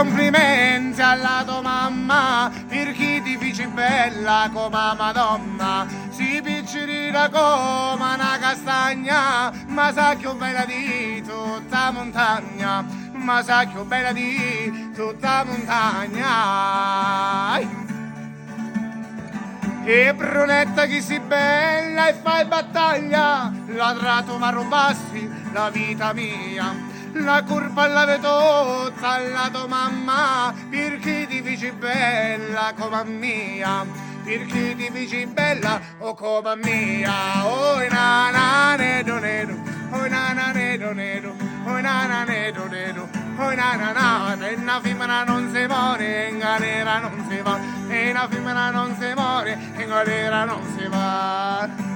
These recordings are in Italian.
complimenti alla tua mamma, per chi ti feci bella come Madonna. Si piccerina come una castagna, ma sa più bella di tutta montagna, ma sa più bella di tutta montagna. E brunetta che si bella e fai battaglia, ladrato ma rubassi la vita mia. La colpa la vedo alla tua mamma, perché ti feci bella come mia, perché ti feci bella o come mia. Oh nana nedo nedo, oh nana nedo nedo, oh nana nedo nedo, oh nana nana. E una femmina non si muore, in galera non si va, e una femmina non si muore, in galera non si va.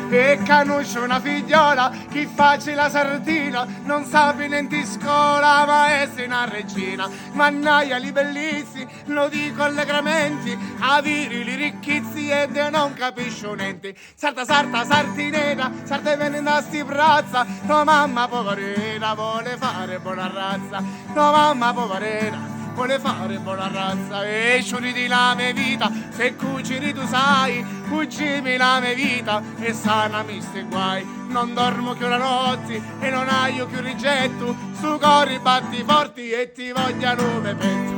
E conosce una figliola che face la sardina, non sa niente in scuola ma è una regina. Mannaia li bellissimi, lo dico allegramente, a virili ricchizzi e non capisce niente. Sarta sartinera, sarta viene da sti brazza, tua mamma poverina vuole fare buona razza, tua mamma poverina vuole fare buona razza. E sciuriti la mia vita, se cucini tu sai, cucimi la mia vita e sanami sti guai. Non dormo più la notte e non hai più rigetto, su cori batti forti e ti vogliono me pezzo.